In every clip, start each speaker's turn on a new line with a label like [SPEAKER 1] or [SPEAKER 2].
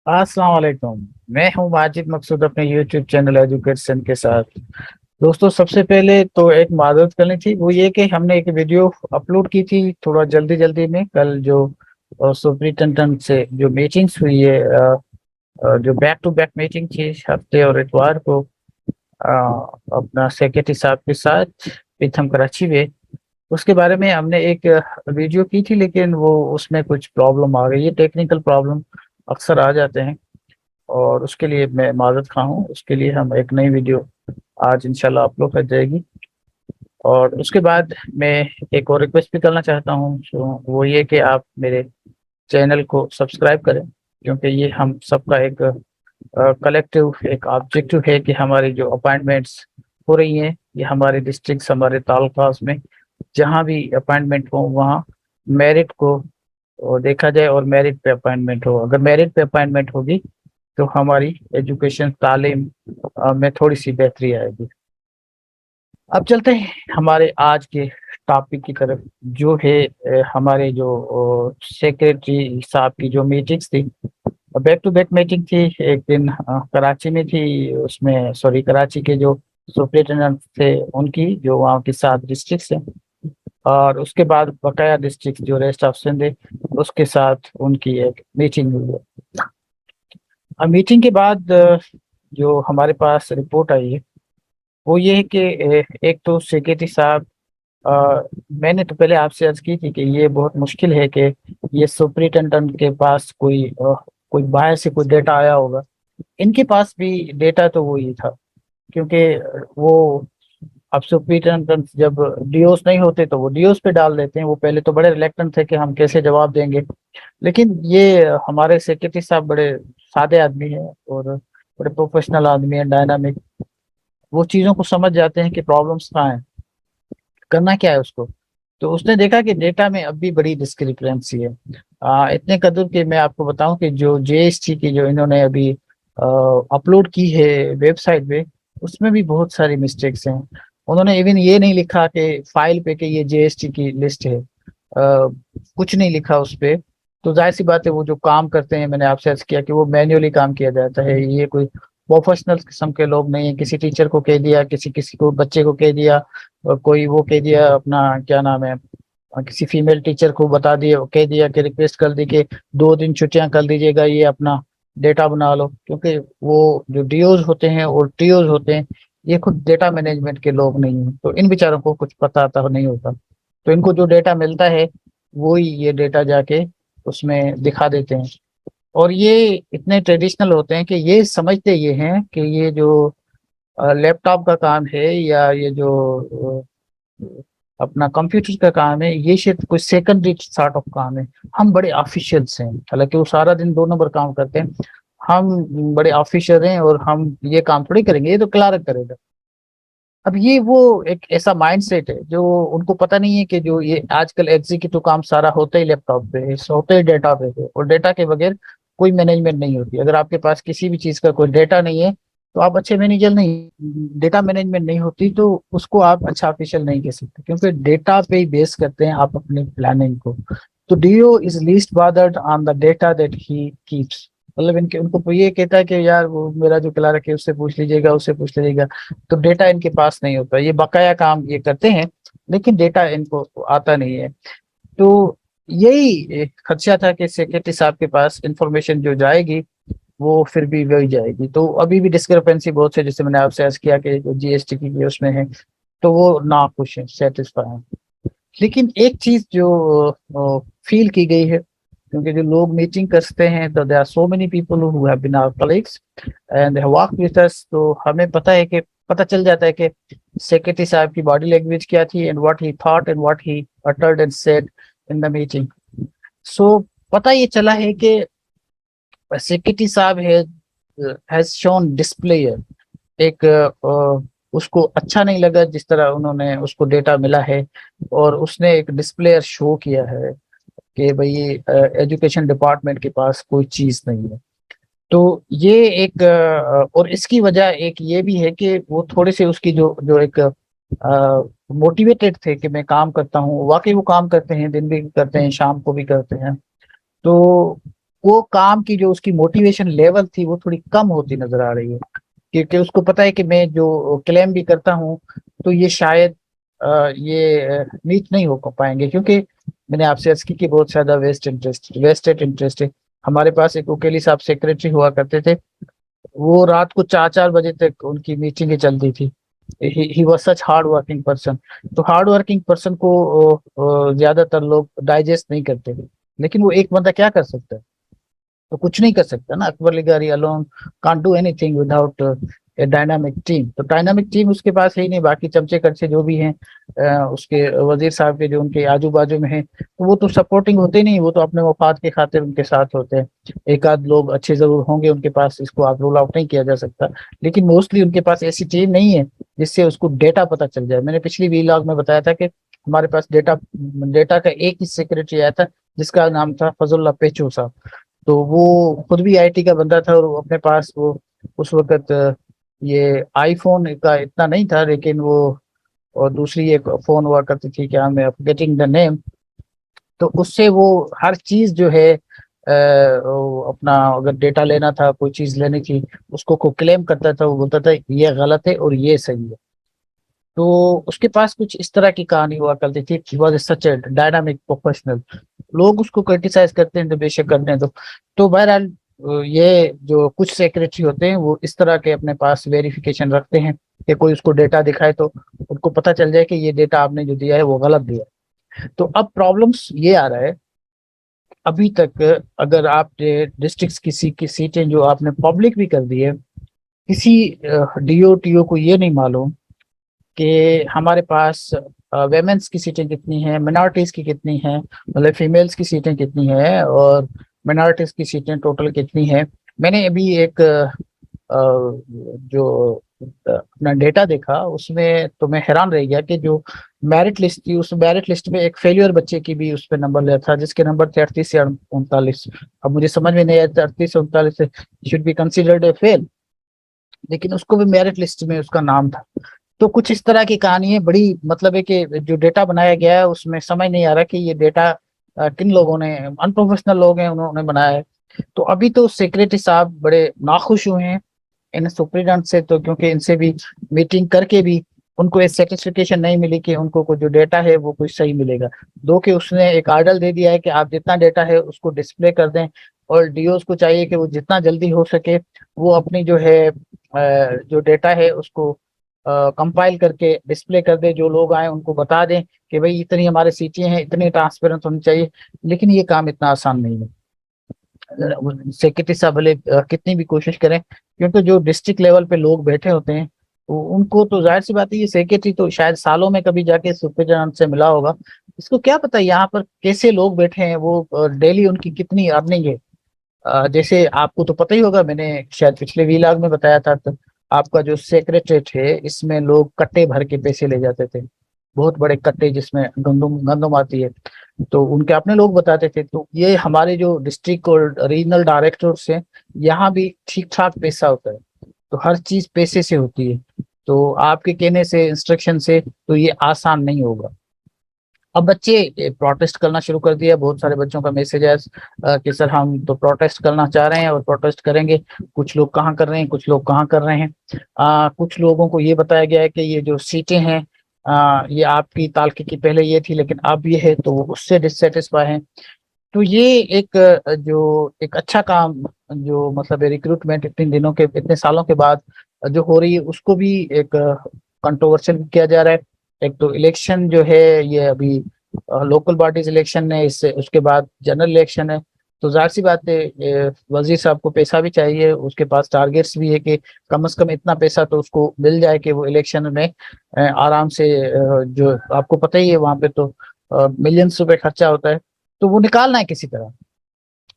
[SPEAKER 1] अस्सलाम वालेकुम। मैं हूं माजिद मकसूद अपने यूट्यूब चैनल एजुकेशन के साथ। दोस्तों, सबसे पहले तो एक माजरत करनी थी, वो ये कि हमने एक वीडियो अपलोड की थी थोड़ा जल्दी जल्दी में कल, जो सुप्रिंटेंडेंट से जो मीटिंग्स हुई है, जो बैक टू बैक मीटिंग थी हफ्ते और इतवार को, अ, अपना सेक्रेटरी साहब के साथ पीथम कराची में। उसके बारे में हमने एक वीडियो की थी, लेकिन वो उसमें कुछ प्रॉब्लम आ गई है, टेक्निकल प्रॉब्लम अक्सर आ जाते हैं, और उसके लिए मैं माजरत खा हूँ। उसके लिए हम एक नई वीडियो आज इंशाल्लाह अपलोड कर जाएगी। और उसके बाद मैं एक और रिक्वेस्ट भी करना चाहता हूँ, जो वो ये कि आप मेरे चैनल को सब्सक्राइब करें, क्योंकि ये हम सबका एक कलेक्टिव एक ऑब्जेक्टिव है कि हमारी जो अपॉइंटमेंट्स हो रही हैं, ये हमारे डिस्ट्रिक्ट, हमारे तालुकास में जहाँ भी अपॉइंटमेंट हो वहाँ मेरिट को देखा जाए, और मेरिट पे अपॉइंटमेंट हो। अगर मेरिट पे अपॉइंटमेंट होगी तो हमारी एजुकेशन तालीम में थोड़ी सी बेहतरी आएगी। अब चलते हैं हमारे आज के टॉपिक की तरफ, जो है हमारे जो सेक्रेटरी साहब की जो मीटिंग्स थी, बैक टू बैक मीटिंग थी। एक दिन कराची में थी, उसमें सॉरी कराची के जो सुप्रिंटेंडेंट थे उनकी, जो वहाँ की 7 डिस्ट्रिक्ट हैं, और उसके बाद बकाया डिस्ट्रिक्ट जो रेस्ट ऑफ सिंध है उसके साथ उनकी एक मीटिंग हुई है। अब मीटिंग के बाद जो हमारे पास रिपोर्ट आई है वो ये है कि एक तो सेक्रेटरी साहब, मैंने तो पहले आपसे अर्ज की थी कि ये बहुत मुश्किल है कि ये सुप्रिंटेंडेंट के पास कोई बाहर से कोई डेटा आया होगा। इनके पास भी डेटा तो वही था, क्योंकि वो, अब सुप्रिंटेंडेंट जब डीओस नहीं होते तो वो डीओस पे डाल देते हैं। वो पहले तो बड़े रिलेक्टेंट थे कि हम कैसे जवाब देंगे, लेकिन ये हमारे सेक्रेटरी साहब बड़े सादे आदमी हैं और बड़े प्रोफेशनल आदमी हैं, डायनामिक। वो चीज़ों को समझ जाते हैं कि प्रॉब्लम्स कहाँ हैं, करना क्या है उसको। तो उसने देखा कि डेटा में अब भी बड़ी डिस्क्रिपेंसी है। इतने कदर कि मैं आपको बताऊं कि जो जीएसटी की जो इन्होंने अभी अपलोड की है वेबसाइट पे, उसमें भी बहुत सारी मिस्टेक्स हैं। उन्होंने इवन ये नहीं लिखा कि फाइल पे कि ये जीएसटी की लिस्ट है, कुछ नहीं लिखा उस पे। तो जाहिर सी बात है, वो जो काम करते हैं, मैंने आपसे अर्ज किया कि वो मैन्युअली काम किया जाता है, ये कोई प्रोफेशनल किस्म के लोग नहीं है। किसी टीचर को कह दिया, किसी किसी को बच्चे को कह दिया, और कोई वो कह दिया अपना क्या नाम है, किसी फीमेल टीचर को बता दिया, कह दिया कि रिक्वेस्ट कर दी कि 2 दिन छुट्टियां कर दीजिएगा, ये अपना डेटा बना लो। क्योंकि वो जो डीओज होते हैं और टीओज होते हैं, ये खुद डेटा मैनेजमेंट के लोग नहीं हैं, तो इन बेचारों को कुछ पता आता नहीं होता। तो इनको जो डेटा मिलता है वो ही ये डेटा जाके उसमें दिखा देते हैं। और ये इतने ट्रेडिशनल होते हैं कि ये समझते ये हैं कि ये जो लैपटॉप का काम है, या ये जो अपना कंप्यूटर का काम है, ये शायद कोई सेकेंडरी सॉर्ट ऑफ काम है। हम बड़े ऑफिशियल्स हैं, हालांकि वो सारा दिन 2 नंबर काम करते हैं। हम बड़े ऑफिशियल हैं और हम ये काम थोड़ी करेंगे, ये तो क्लार्क करेगा। अब ये वो एक ऐसा माइंडसेट है जो उनको पता नहीं है कि जो ये आजकल एग्जीक्यूटिव काम सारा होता ही लैपटॉप पे है, होता ही डेटा पे है, और डेटा के बगैर कोई मैनेजमेंट नहीं होती। अगर आपके पास किसी भी चीज का कोई डेटा नहीं है तो आप अच्छे मैनेजर नहीं। डेटा मैनेजमेंट नहीं होती तो उसको आप अच्छा ऑफिशियल नहीं कह सकते, क्योंकि डेटा पे ही बेस करते हैं आप अपनी प्लानिंग को। तो DO is least bothered on the data that he keeps. मतलब इनके उनको तो ये कहता है कि यार वो मेरा जो क्लार्क है उससे पूछ लीजिएगा, उससे पूछ लीजिएगा। तो डेटा इनके पास नहीं होता, ये बकाया काम ये करते हैं, लेकिन डेटा इनको आता नहीं है। तो यही एक खदशा था कि सेक्रेटरी साहब के पास इंफॉर्मेशन जो जाएगी वो फिर भी वही जाएगी। तो अभी भी डिस्क्रिपेंसी बहुत है, जैसे मैंने आपसे अर्ज किया कि जो जीएसटी की उसमें है, तो वो ना खुश है, सेटिस्फाई है। लेकिन एक चीज जो फील की गई है, क्योंकि जो लोग मीटिंग करते हैं, तो there are so many people who have been our colleagues and they work with us, तो हमें पता है कि पता चल जाता है कि सेक्रेटरी साहब की बॉडी लैंग्वेज क्या थी, and what he thought and what he uttered and said in the meeting. So पता ये चला है कि सेक्रेटरी साहब हैज शोन डिस्प्लेयर एक उसको अच्छा नहीं लगा जिस तरह उन्होंने उसको डेटा मिला है, और उसने एक डिस्प्लेयर शो किया है कि भाई एजुकेशन डिपार्टमेंट के पास कोई चीज नहीं है। तो ये एक और इसकी वजह एक ये भी है कि वो थोड़े से उसकी जो जो एक मोटिवेटेड थे कि मैं काम करता हूँ, वाकई वो काम करते हैं, दिन भी करते हैं, शाम को भी करते हैं। तो वो काम की जो उसकी मोटिवेशन लेवल थी वो थोड़ी कम होती नजर आ रही है, क्योंकि उसको पता है कि मैं जो क्लेम भी करता हूँ तो ये शायद ये मीट नहीं हो पाएंगे, क्योंकि मैंने आपसे अर्ज की कि बहुत ज्यादा वेस्टेड इंटरेस्ट है। हमारे पास एक उकेली साहब सेक्रेटरी हुआ करते थे, वो रात को 4-4 बजे तक उनकी मीटिंगें चलती थी। He was such hard working person. तो हार्ड वर्किंग पर्सन को ज्यादातर लोग डाइजेस्ट नहीं करते, लेकिन वो एक बंदा क्या कर सकता है? तो कुछ नहीं कर सकता ना। Akbar Ligari alone can't do anything without a dynamic team. तो डायनामिक टीम उसके पास है ही नहीं, बाकी चमचे कच्चे जो भी हैं उसके वजीर साहब के जो उनके आजू बाजू में हैं, तो वो तो सपोर्टिंग होते ही नहीं, वो तो अपने मफाद के खातिर उनके साथ होते हैं। एक आध लोग अच्छे जरूर होंगे उनके पास, इसको आप रूल आउट नहीं किया जा सकता, लेकिन मोस्टली उनके पास ऐसी टीम नहीं है जिससे उसको डेटा पता चल जाए। मैंने पिछली वीलॉग में बताया था कि हमारे पास डेटा डेटा का एक ही सेक्रेटरी आया था जिसका नाम था फजलुल्लाह पेचू साहब। तो वो खुद भी आईटी का बंदा था, और वो अपने पास वो उस वक्त ये आईफोन का इतना नहीं था, लेकिन वो और दूसरी एक फोन हुआ करती थी, क्या मैं गेटिंग द नेम। तो उससे वो हर चीज जो है वो अपना अगर डेटा लेना था, कोई चीज लेनी थी, उसको को क्लेम करता था, वो बोलता था ये गलत है और ये सही है। तो उसके पास कुछ इस तरह की कहानी हुआ करती थी। He was such a dynamic professional. लोग उसको क्रिटिसाइज करते हैं तो बेशक करने दो। तो बहरहाल ये जो कुछ सेक्रेटरी होते हैं वो इस तरह के अपने पास वेरिफिकेशन रखते हैं कि कोई उसको डेटा दिखाए तो उनको पता चल जाए कि ये डेटा आपने जो दिया है वो गलत दिया है। तो अब प्रॉब्लम्स ये आ रहा है, अभी तक अगर आपने डिस्ट्रिक्ट की सीटें जो आपने पब्लिक भी कर दी है, किसी डीओ टीओ को ये नहीं मालूम कि हमारे पास वेमेंस की सीटें कितनी हैं, मिनॉरिटीज की कितनी हैं, मतलब फीमेल्स की सीटें कितनी हैं, और मिनॉरिटीज की सीटें टोटल कितनी हैं। मैंने अभी एक जो अपना डेटा देखा उसमें तो मैं हैरान रह गया कि जो मेरिट लिस्ट थी, उस मेरिट लिस्ट में एक फेलियर बच्चे की भी उस पर नंबर लिया था, जिसके नंबर थे 38 से 39। अब मुझे समझ में नहीं आया 38 से 39 should be considered a fail, लेकिन उसको भी मेरिट लिस्ट में उसका नाम था। तो कुछ इस तरह की कहानी है, बड़ी मतलब है कि जो डेटा बनाया गया है उसमें समझ नहीं आ रहा कि ये डेटा किन लोगों ने, अनप्रोफेशनल लोग हैं उन्होंने बनाया है। तो अभी तो सेक्रेटरी साहब बड़े नाखुश हुए हैं इन सुप्रीडेंट से, तो क्योंकि इनसे भी मीटिंग करके भी उनको एक सेटिस्फिकेशन नहीं मिली कि उनको को जो डेटा है वो कुछ सही मिलेगा। दो कि उसने एक आर्डर दे दिया है कि आप जितना डेटा है उसको डिस्प्ले कर दें, और डीओस को चाहिए कि वो जितना जल्दी हो सके वो अपनी जो है जो डेटा है उसको कंपाइल करके डिस्प्ले कर दे, जो लोग आए उनको बता दें कि भाई इतनी हमारे सीटें हैं, इतनी ट्रांसपेरेंट होनी चाहिए। लेकिन ये काम इतना आसान नहीं है। सेक्रेटरी साहब भले कितनी भी कोशिश करें, क्योंकि जो डिस्ट्रिक्ट लेवल पे लोग बैठे होते हैं उनको तो जाहिर सी बात है, ये सेक्रेटरी तो शायद सालों में कभी जाके सुपरिटेंडेंट से मिला होगा। इसको क्या पता यहाँ पर कैसे लोग बैठे हैं, वो डेली उनकी कितनी अर्निंग है। जैसे आपको तो पता ही होगा, मैंने शायद पिछले वीलॉग में बताया था, तो आपका जो सेक्रेटरीट है इसमें लोग कट्टे भर के पैसे ले जाते थे, बहुत बड़े कट्टे जिसमें गंदुम गंदुम आती है। तो उनके अपने लोग बताते थे। तो ये हमारे जो डिस्ट्रिक्ट और रीजनल डायरेक्टर्स हैं, यहाँ भी ठीक ठाक पैसा होता है। तो हर चीज पैसे से होती है। तो आपके कहने से, इंस्ट्रक्शन से तो ये आसान नहीं होगा। अब बच्चे प्रोटेस्ट करना शुरू कर दिया, बहुत सारे बच्चों का मैसेज है कि सर हम तो प्रोटेस्ट करना चाह रहे हैं और प्रोटेस्ट करेंगे। कुछ लोग कहाँ कर रहे हैं, कुछ लोग कहाँ कर रहे हैं। कुछ लोगों को ये बताया गया है कि ये जो सीटें हैं ये आपकी ताल्के की पहले ये थी लेकिन अब ये है, तो वो उससे डिससेटिस्फाई है। तो ये एक जो एक अच्छा काम, जो मतलब रिक्रूटमेंट इतने दिनों के, इतने सालों के बाद जो हो रही है, उसको भी एक कंट्रोवर्शियल किया जा रहा है। एक तो इलेक्शन जो है ये अभी लोकल बॉडीज इलेक्शन है, इससे उसके बाद जनरल इलेक्शन है। तो जाहिर सी बात है वजीर साहब को पैसा भी चाहिए, उसके पास टारगेट्स भी है कि कम से कम इतना पैसा तो उसको मिल जाए कि वो इलेक्शन में आराम से जो आपको पता ही है वहां पे तो मिलियंस रुपए खर्चा होता है, तो वो निकालना है किसी तरह।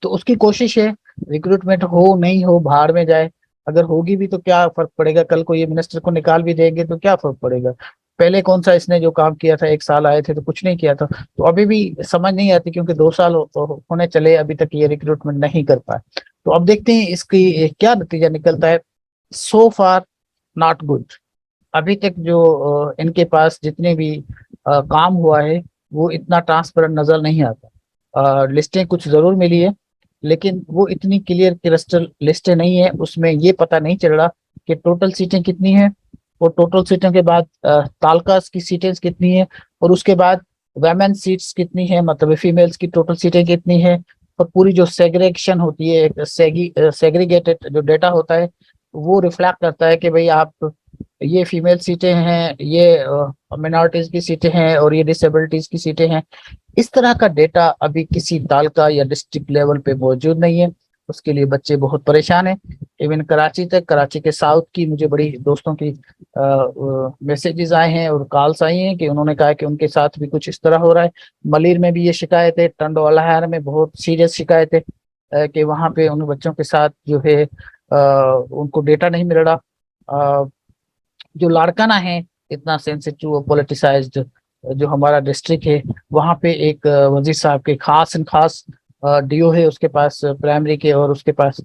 [SPEAKER 1] तो उसकी कोशिश है। रिक्रूटमेंट हो नहीं हो भाड़ में जाए, अगर होगी भी तो क्या फर्क पड़ेगा, कल को ये मिनिस्टर को निकाल भी देंगे तो क्या फर्क पड़ेगा। पहले कौन सा इसने जो काम किया था, 1 साल आए थे तो कुछ नहीं किया था। तो अभी भी समझ नहीं आती, क्योंकि 2 साल होने चले अभी तक ये रिक्रूटमेंट नहीं कर पाए। तो अब देखते हैं इसकी क्या नतीजा निकलता है। सो फार नॉट गुड। अभी तक जो इनके पास जितने भी काम हुआ है वो इतना ट्रांसपेरेंट नजर नहीं आता। लिस्टें कुछ जरूर मिली है, लेकिन वो इतनी क्लियर क्रिस्टल लिस्ट नहीं है, उसमें ये पता नहीं चल रहा कि टोटल सीटें कितनी है, और टोटल सीटों के बाद तालकास की सीटें कितनी है, और उसके बाद वेमेन सीट्स कितनी है, मतलब फीमेल्स की टोटल सीटें कितनी है, और पूरी जो सेग्रेगेशन होती है, एक सेग्रीगेटेड जो डेटा होता है, वो रिफ्लेक्ट करता है कि भाई आप ये फीमेल सीटें हैं, ये मिनॉरिटीज की सीटें हैं, और ये डिसेबिलिटीज की सीटें हैं। इस तरह का डेटा अभी किसी तालका या डिस्ट्रिक्ट लेवल पे मौजूद नहीं है। उसके लिए बच्चे बहुत परेशान हैं। इवन कराची तक, कराची के साउथ की मुझे बड़ी दोस्तों की मैसेजेस आए हैं और कॉल्स आई हैं कि उन्होंने कहा कि उनके साथ भी कुछ इस तरह हो रहा है। मलिर में भी ये शिकायत है, टंडो अलाहार में बहुत सीरियस शिकायत है कि वहाँ पे उन बच्चों के साथ जो है उनको डेटा नहीं मिल रहा। जो लाड़काना है, इतना सेंसिटिव और पोलिटिसाइज्ड जो हमारा डिस्ट्रिक्ट है, वहाँ पे एक वजीर साहब के खास एंड खास डीओ है उसके पास प्राइमरी के, और उसके पास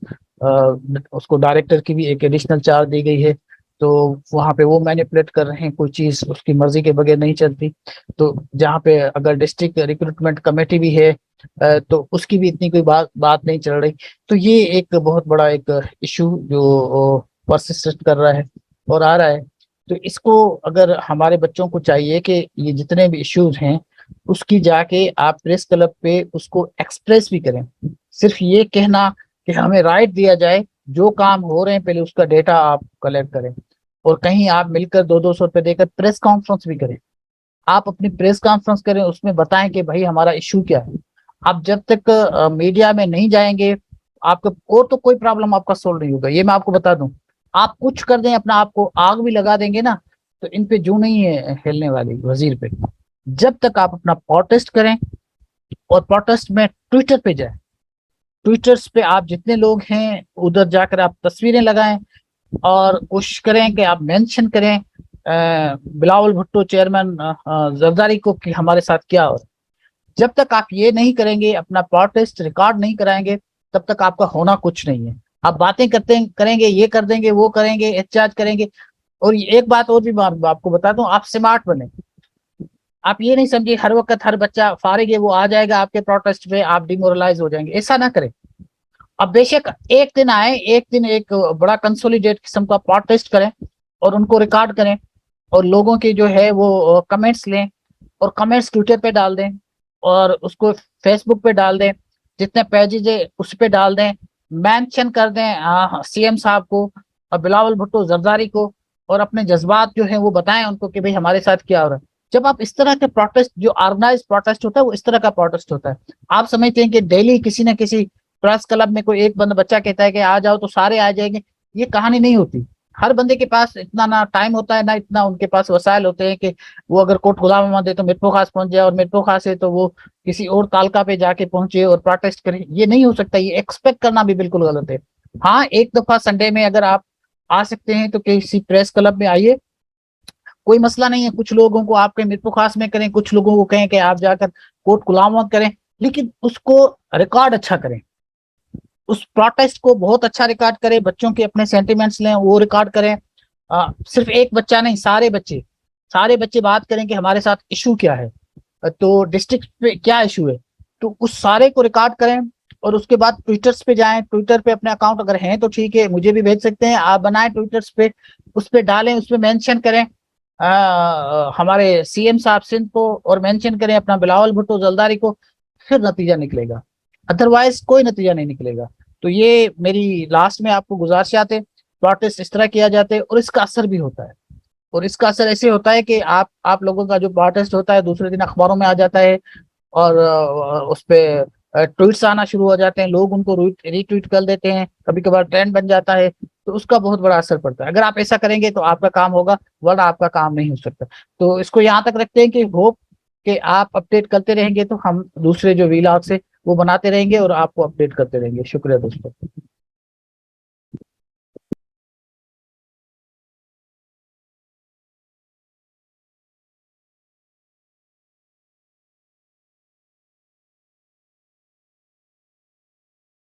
[SPEAKER 1] उसको डायरेक्टर की भी एक एडिशनल चार्ज दी गई है। तो वहाँ पे वो मैनिपुलेट कर रहे हैं, कोई चीज़ उसकी मर्जी के बगैर नहीं चलती। तो जहाँ पे अगर डिस्ट्रिक्ट रिक्रूटमेंट कमेटी भी है तो उसकी भी इतनी कोई बात बात नहीं चल रही। तो ये एक बहुत बड़ा एक इशू जो परसिस्ट कर रहा है और आ रहा है। तो इसको अगर हमारे बच्चों को चाहिए कि ये जितने भी इश्यूज हैं उसकी जाके आप प्रेस क्लब पे उसको एक्सप्रेस भी करें। सिर्फ ये कहना कि हमें राइट दिया जाए, जो काम हो रहे हैं पहले उसका डेटा आप कलेक्ट करें, और कहीं आप मिलकर 200-200 रुपए देकर प्रेस कॉन्फ्रेंस भी करें। आप अपनी प्रेस कॉन्फ्रेंस करें, उसमें बताएं कि भाई हमारा इशू क्या है। आप जब तक मीडिया में नहीं जाएंगे, आपका और तो कोई प्रॉब्लम आपका सोल्व नहीं होगा, ये मैं आपको बता दूं। आप कुछ कर दें, अपना आपको आग भी लगा देंगे ना, तो इन पे जू नहीं है हिलने वाली वजीर पे। जब तक आप अपना प्रोटेस्ट करें, और प्रोटेस्ट में ट्विटर पे जाए, ट्विटर्स पे आप जितने लोग हैं उधर जाकर आप तस्वीरें लगाएं, और कोशिश करें कि आप मेंशन करें बिलावल भुट्टो चेयरमैन जरदारी को कि हमारे साथ क्या हो। जब तक आप ये नहीं करेंगे, अपना प्रोटेस्ट रिकॉर्ड नहीं कराएंगे, तब तक आपका होना कुछ नहीं है। आप बातें करते करेंगे, ये कर देंगे, वो करेंगे, एहतजाज करेंगे। और एक बात और भी मैं आपको बता दूं, आप स्मार्ट बने। आप ये नहीं समझिए हर वक्त हर बच्चा फारिग है वो आ जाएगा आपके प्रोटेस्ट पे, आप डिमोरलाइज हो जाएंगे, ऐसा ना करें। अब बेशक एक दिन आए, एक दिन एक बड़ा कंसोलिडेट किस्म का प्रोटेस्ट करें, और उनको रिकॉर्ड करें, और लोगों के जो है वो कमेंट्स लें, और कमेंट्स ट्विटर पे डाल दें, और उसको फेसबुक पे डाल दें, जितने पेजेज है उस पे डाल दें, मेंशन कर दें सीएम साहब को और बिलावल भुट्टो जरदारी को, और अपने जज्बात जो है वो बताएं उनको कि भाई हमारे साथ क्या हो रहा है। जब आप इस तरह के प्रोटेस्ट, जो ऑर्गेनाइज प्रोटेस्ट होता है वो इस तरह का प्रोटेस्ट होता है। आप समझते हैं कि डेली किसी न किसी प्रेस क्लब में कोई एक बंदा बच्चा कहता है कि आ जाओ तो सारे आ जाएंगे, ये कहानी नहीं होती। हर बंदे के पास इतना ना टाइम होता है, ना इतना उनके पास वसाइल होते हैं कि वो अगर कोट खुदा में तो मिरपुर खास पहुंच जाए, और मिरपुर खास है तो वो किसी और तालका पे जाके पहुंचे और प्रोटेस्ट करे। ये नहीं हो सकता, ये एक्सपेक्ट करना भी बिल्कुल गलत है। हाँ, एक दफा संडे में अगर आप आ सकते हैं तो किसी प्रेस क्लब में आइए, कोई मसला नहीं है। कुछ लोगों को आपके मिरपुर खास में करें, कुछ लोगों को कहें कि आप जाकर कोट गुलाम करें, लेकिन उसको रिकॉर्ड अच्छा करें। उस प्रोटेस्ट को बहुत अच्छा रिकॉर्ड करें, बच्चों के अपने सेंटिमेंट्स लें वो रिकॉर्ड करें। सिर्फ एक बच्चा नहीं, सारे बच्चे बात करें कि हमारे साथ इशू क्या है, तो डिस्ट्रिक्ट पे क्या इशू है, तो उस सारे को रिकॉर्ड करें। और उसके बाद ट्विटर्स पे जाएं, ट्विटर पे अपने अकाउंट अगर हैं तो ठीक है, मुझे भी भेज सकते हैं, आप बनाएं ट्विटर्स पे, उस पे डालें, उस पे मेंशन करें हमारे सीएम साहब सिंध को, और मेंशन करें अपना बिलावल भुट्टो जलदारी को। फिर नतीजा निकलेगा, अदरवाइज कोई नतीजा नहीं निकलेगा। तो ये मेरी लास्ट में आपको गुजारिशात है। प्रोटेस्ट इस तरह किया जाता है और इसका असर भी होता है। और इसका असर ऐसे होता है कि आप लोगों का जो प्रोटेस्ट होता है दूसरे दिन अखबारों में आ जाता है, और उस पे ट्वीट्स आना शुरू हो जाते हैं, लोग उनको रीट्वीट कर देते हैं, कभी कभार ट्रेंड बन जाता है। तो उसका बहुत बड़ा असर पड़ता है। अगर आप ऐसा करेंगे तो आपका काम होगा, वरना आपका काम नहीं हो सकता। तो इसको यहाँ तक रखते हैं कि होप कि आप अपडेट करते रहेंगे, तो हम दूसरे जो वीलॉग्स है वो बनाते रहेंगे और आपको अपडेट करते रहेंगे। शुक्रिया दोस्तों।